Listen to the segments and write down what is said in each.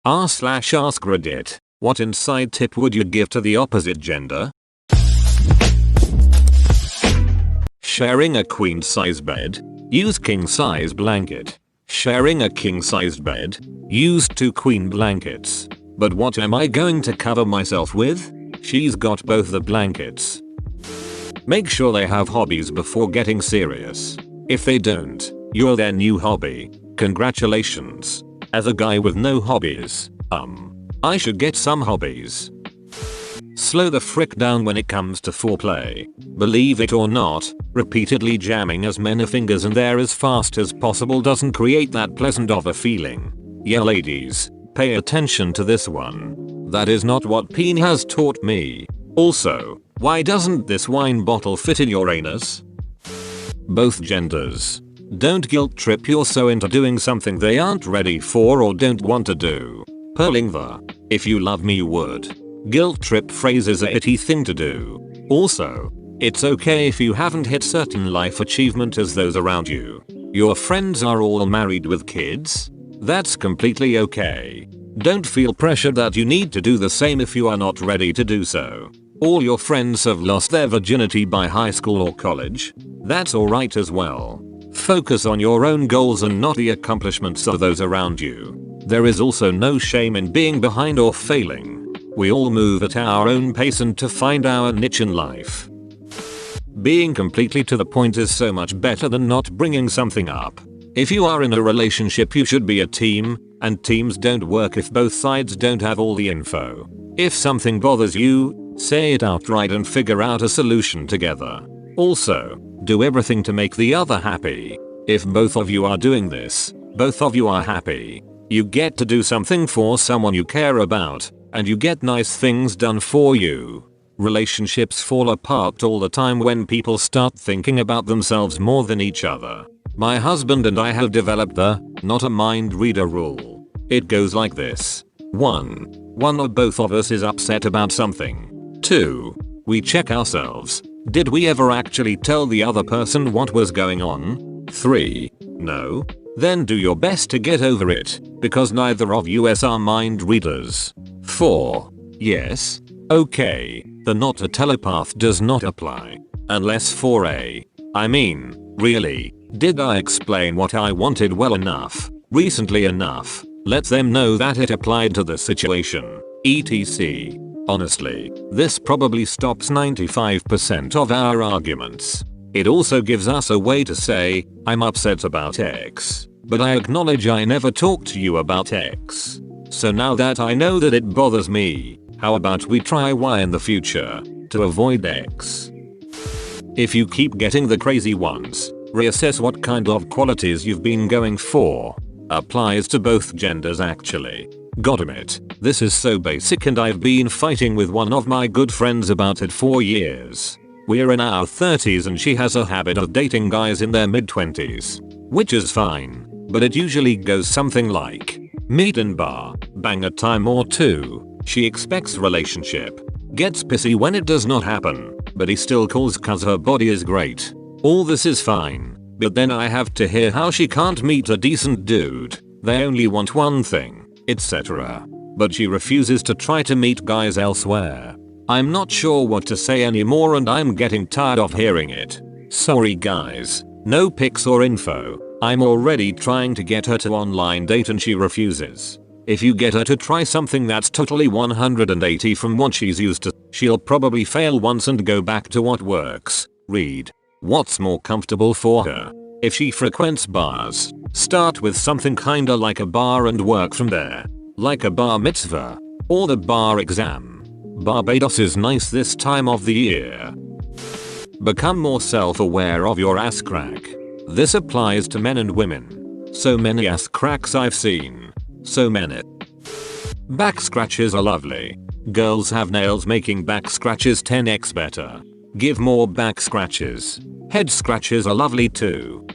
r/AskReddit. What inside tip would you give to the opposite gender? Sharing a queen size bed? Use king size blanket. Sharing a king sized bed? Use 2 queen blankets. But what am I going to cover myself with? She's got both the blankets. Make sure they have hobbies before getting serious. If they don't, you're their new hobby. Congratulations. As a guy with no hobbies, I should get some hobbies. Slow the frick down when it comes to foreplay. Believe it or not, repeatedly jamming as many fingers in there as fast as possible doesn't create that pleasant of a feeling. Yeah ladies, pay attention to this one. That is not what Peen has taught me. Also, why doesn't this wine bottle fit in your anus? Both genders. Don't guilt trip yourself into doing something they aren't ready for or don't want to do. Purling the "if you love me you would" guilt trip phrase is a itty thing to do. Also, it's okay if you haven't hit certain life achievement as those around you. Your friends are all married with kids? That's completely okay. Don't feel pressured that you need to do the same if you are not ready to do so. All your friends have lost their virginity by high school or college. That's alright as well. Focus on your own goals and not the accomplishments of those around you. There is also no shame in being behind or failing. We all move at our own pace and to find our niche in life. Being completely to the point is so much better than not bringing something up. If you are in a relationship you should be a team, and teams don't work if both sides don't have all the info. If something bothers you, say it outright and figure out a solution together. Also, do everything to make the other happy. If both of you are doing this, both of you are happy. You get to do something for someone you care about, and you get nice things done for you. Relationships fall apart all the time when people start thinking about themselves more than each other. My husband and I have developed the "not a mind reader" rule. It goes like this. 1. One or both of us is upset about something. 2. We check ourselves. Did we ever actually tell the other person what was going on? 3. No? Then do your best to get over it, because neither of us are mind readers. 4. Yes? Okay, the "not a telepath" does not apply. Unless 4a. I mean, really, did I explain what I wanted well enough, recently enough? Let them know that it applied to the situation. etc. Honestly, this probably stops 95% of our arguments. It also gives us a way to say, "I'm upset about X, but I acknowledge I never talked to you about X. So now that I know that it bothers me, how about we try Y in the future to avoid X?" If you keep getting the crazy ones, reassess what kind of qualities you've been going for. Applies to both genders actually. Gotta admit, this is so basic and I've been fighting with one of my good friends about it for years. We're in our 30s and she has a habit of dating guys in their mid-20s. Which is fine, but it usually goes something like, meet in bar, bang a time or two, she expects relationship, gets pissy when it does not happen, but he still calls cause her body is great. All this is fine, but then I have to hear how she can't meet a decent dude, they only want one thing, etc. But she refuses to try to meet guys elsewhere. I'm not sure what to say anymore and I'm getting tired of hearing it. Sorry guys, no pics or info. I'm already trying to get her to online date and she refuses. If you get her to try something that's totally 180 from what she's used to, she'll probably fail once and go back to what works. Read. What's more comfortable for her? If she frequents bars, start with something kinda like a bar and work from there. Like a bar mitzvah. Or the bar exam. Barbados is nice this time of the year. Become more self-aware of your ass crack. This applies to men and women. So many ass cracks I've seen. So many. Back scratches are lovely. Girls have nails making back scratches 10x better. Give more back scratches. Head scratches are lovely too.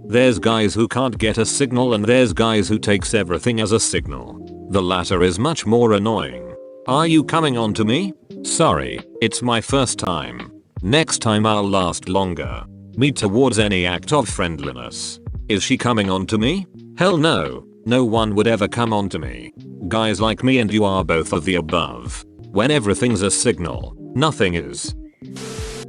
There's guys who can't get a signal and there's guys who takes everything as a signal. The latter is much more annoying. Are you coming on to me? Sorry, it's my first time. Next time I'll last longer. Me towards any act of friendliness. Is she coming on to me? Hell no. No one would ever come on to me. Guys like me and you are both of the above. When everything's a signal, nothing is.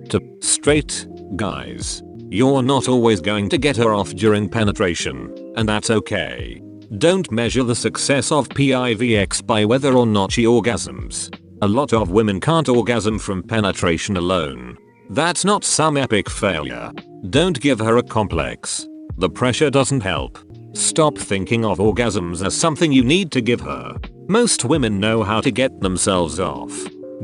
To straight guys, you're not always going to get her off during penetration, and that's okay. Don't measure the success of PIVX by whether or not she orgasms. A lot of women can't orgasm from penetration alone. That's not some epic failure. Don't give her a complex. The pressure doesn't help. Stop thinking of orgasms as something you need to give her. Most women know how to get themselves off.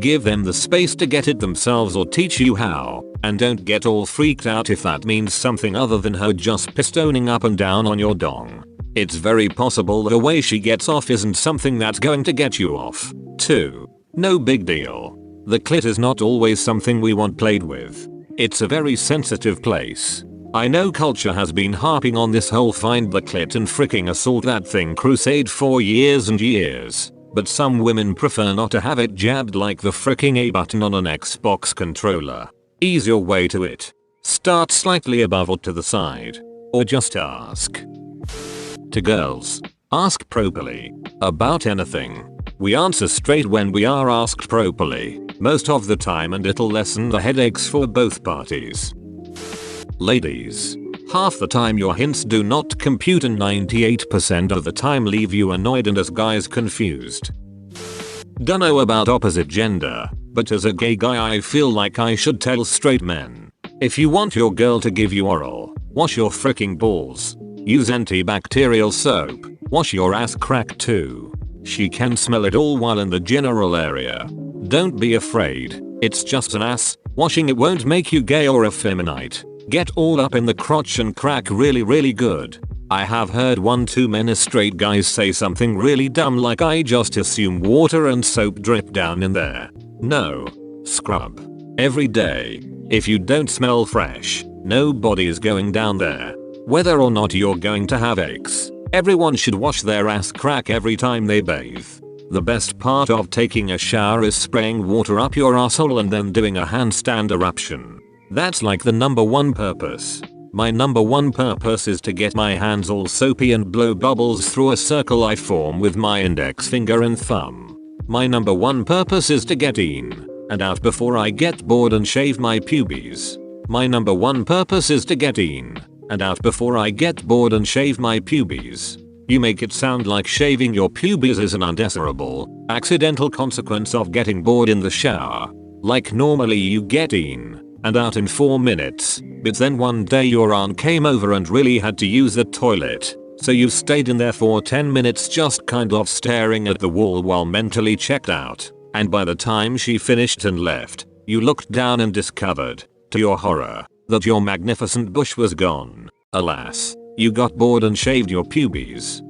Give them the space to get it themselves or teach you how, and don't get all freaked out if that means something other than her just pistoning up and down on your dong. It's very possible the way she gets off isn't something that's going to get you off. 2. No big deal. The clit is not always something we want played with. It's a very sensitive place. I know culture has been harping on this whole find the clit and fricking assault that thing crusade for years and years, but some women prefer not to have it jabbed like the fricking A button on an Xbox controller. Ease your way to it. Start slightly above or to the side. Or just ask. To girls, ask properly. About anything. We answer straight when we are asked properly, most of the time, and it'll lessen the headaches for both parties. Ladies, half the time your hints do not compute and 98% of the time leave you annoyed and as guys confused. Dunno about opposite gender, but as a gay guy I feel like I should tell straight men. If you want your girl to give you oral, wash your fricking balls. Use antibacterial soap. Wash your ass crack too. She can smell it all while in the general area. Don't be afraid. It's just an ass. Washing it won't make you gay or effeminate. Get all up in the crotch and crack really good. I have heard one too many straight guys say something really dumb like I just assume water and soap drip down in there. No. Scrub. Every day. If you don't smell fresh, nobody's going down there. Whether or not you're going to have aches, everyone should wash their ass crack every time they bathe. The best part of taking a shower is spraying water up your asshole and then doing a handstand eruption. That's like the number one purpose. My number one purpose is to get my hands all soapy and blow bubbles through a circle I form with my index finger and thumb. My number one purpose is to get in and out before I get bored and shave my pubes. My number one purpose is to get in and out before I get bored and shave my pubes. You make it sound like shaving your pubes is an undesirable, accidental consequence of getting bored in the shower. Like normally you get in and out in 4 minutes, but then one day your aunt came over and really had to use the toilet, so you stayed in there for 10 minutes just kind of staring at the wall while mentally checked out, and by the time she finished and left, you looked down and discovered, to your horror, that your magnificent bush was gone. Alas, you got bored and shaved your pubes.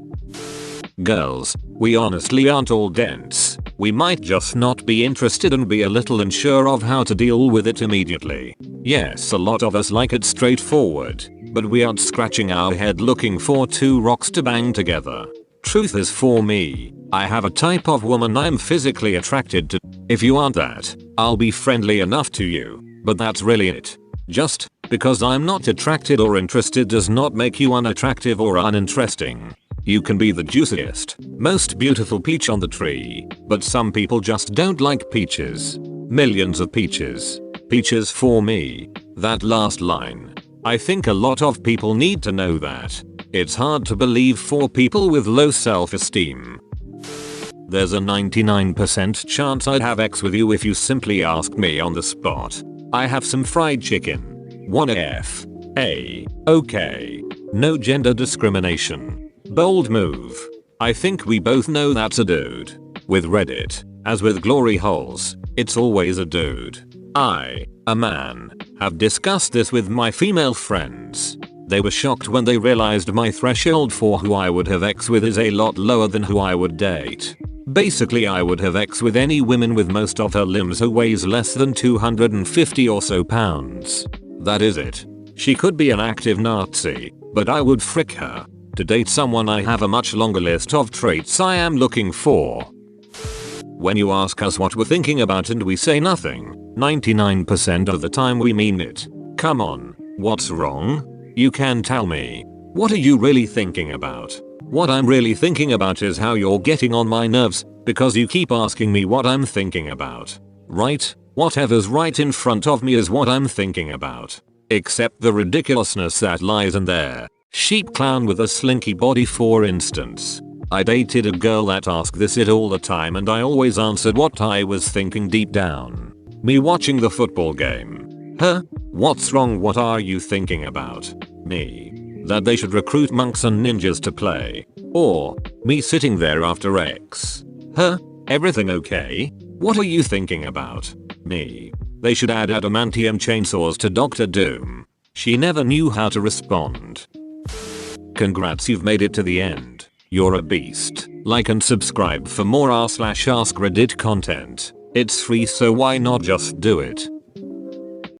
Girls, we honestly aren't all dense. We might just not be interested and be a little unsure of how to deal with it immediately. Yes, a lot of us like it straightforward, but we aren't scratching our head looking for two rocks to bang together. Truth is, for me, I have a type of woman I'm physically attracted to. If you aren't that, I'll be friendly enough to you, but that's really it. Just because I'm not attracted or interested does not make you unattractive or uninteresting. You can be the juiciest, most beautiful peach on the tree, but some people just don't like peaches. Millions of peaches. Peaches for me. That last line. I think a lot of people need to know that. It's hard to believe for people with low self-esteem. There's a 99% chance I'd have sex with you if you simply ask me on the spot. I have some fried chicken. 1F. A. Okay. No gender discrimination. Bold move. I think we both know that's a dude. With Reddit, as with glory holes, it's always a dude. I, a man, have discussed this with my female friends. They were shocked when they realized my threshold for who I would have sex with is a lot lower than who I would date. Basically, I would have sex with any woman with most of her limbs who weighs less than 250 or so pounds. That is it. She could be an active Nazi, but I would frick her. To date someone, I have a much longer list of traits I am looking for. When you ask us what we're thinking about and we say nothing, 99% of the time we mean it. Come on, what's wrong? You can tell me. What are you really thinking about? What I'm really thinking about is how you're getting on my nerves because you keep asking me what I'm thinking about. Right? Whatever's right in front of me is what I'm thinking about. Except the ridiculousness that lies in there. Sheep clown with a slinky body for instance. I dated a girl that asked this it all the time and I always answered what I was thinking deep down. Me watching the football game. Huh? What's wrong? What are you thinking about? Me. That they should recruit monks and ninjas to play. Or, me sitting there after X. Huh? Everything okay? What are you thinking about? Me. They should add adamantium chainsaws to Doctor Doom. She never knew how to respond. Congrats, you've made it to the end. You're a beast. Like and subscribe for more r/AskReddit content. It's free, so why not just do it?